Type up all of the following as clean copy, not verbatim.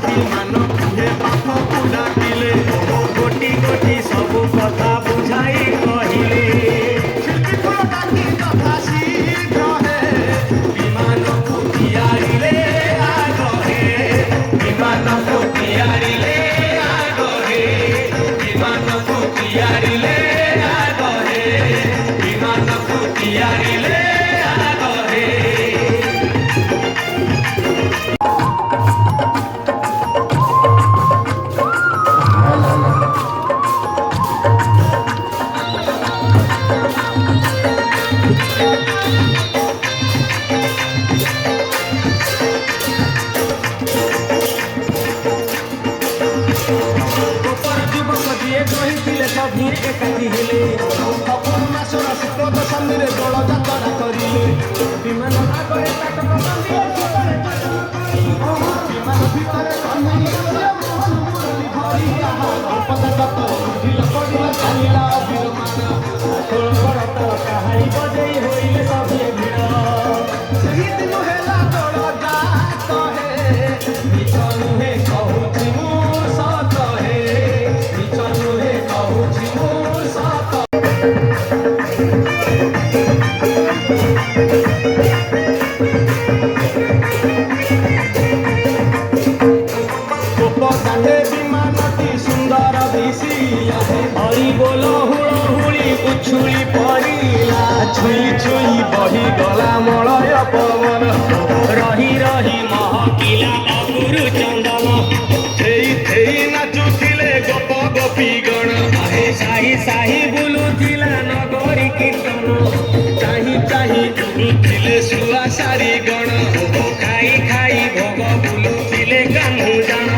ବିମାନ କୁହେ ପାଖକୁ ଡାକିଲେ ଗୋଟି ଗୋଟି ସବୁ କଥା ବୁଝାଇ କହିଲେ ଶିଳ୍ପୀକୁ ଡାକି କଥା ଶୀଘ୍ର ହେ ବିମାନକୁ ତିଆରିଲେ ଆଗରେ ବିମାନକୁ ତିଆରିଲେ ଆଗରେ ବିମାନକୁ ତିଆରିଲେ ଆଗରେ ବିମାନକୁ ତିଆରିଲେ ଆଗରେ। सभी एकाठी हेले फगुन मासर शुक्ल दशमी दल यात्रा करिले विमान आगे नाटक विमान भितर चालिला कहानी बजई होइले सभी भिड़ सही दिन हेला दल जात हे निज नुहे कहूछि मु सत हे निज नुहे कहूछि मु सत। गोपकांडे विमानटी सुंदर दिसिला हरि बोल हुळहुळी उछुळी पड़िला छुई छुई बही गला मलय पवन रही रही महकिला अगुरु चंदन थेई थेई नाचुथिले गोप गोपी गण साही साही बुलुथिला नगरी कीर्तन चाही चाही बुलुथिले सुआ सारी गण खाई खाई भोग बुलुथिले कान्हू जान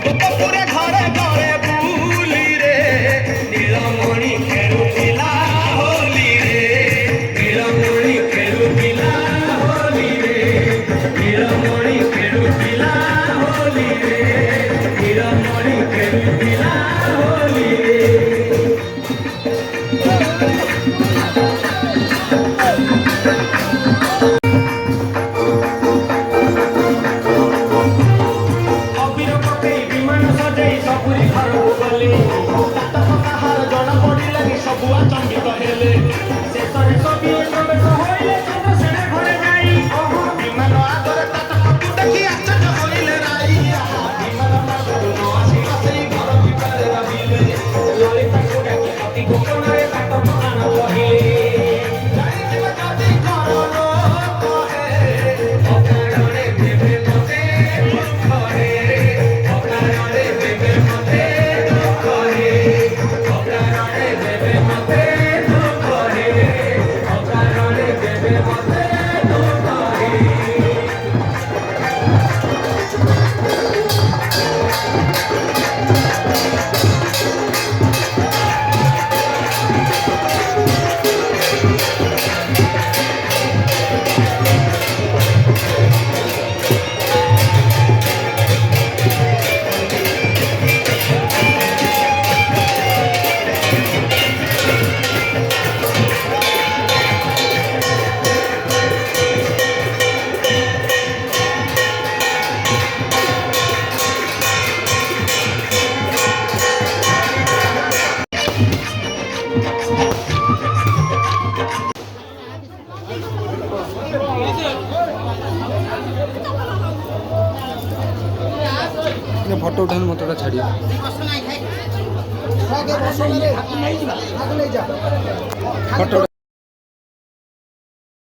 गोपपुरे घरे घरे बुली रे नीलमणि खेलुथिला होली रे नीलमणि खेलुथिला होली रे नीलमणि खेलुथिला होली रे नीलमणि खेलुथिला होली रे। अबीर पकई विमान सजाई सबुरी घरକୁ ଗଲେ ତାତକ କାହାର ଜଣା ପଡ଼ିଲାନି ସବୁ ଆଚମ୍ବିତ ହେଲେ ଶେଷରେ ସଭିଏ ପ୍ରବେଶ ହୋଇଲେ ଚନ୍ଦ୍ରସେନ ଘରେ ଯାଇ ବିମାନ ଆଗରେ ତାତକକୁ ଦେଖି ଆଶ୍ଚର୍ଯ୍ୟ ହୋଇଲେ ରାଇ ବିମାନ ପାଖରୁ ନ ଆସିଲା ସେଇ ଘର ଭିତରେ ରହିଲେ ଲଳିତାଙ୍କୁ ଡାକି ଅତି ଗୋପନରେ ତାତକ ଆଣ କହିଲେ ଜାଣିଥିବେ ଯଦି ଘର ଲୋକ ହେ ଅକାରଣେ ଦେବେ ମତେ ଦୁଃଖ ହେ ଅକାରଣେ ଦେବେ ମତେ ଦୁଃଖ ହେ ଅକାରଣେ ଦେବେ ମତେ ଦୁଃଖ ହେ ଅକାରଣେ ଦେବେ ମତେ ଦୁଃଖ ହେ। फोटो उठाने मोटोटा छाड़िए फोटो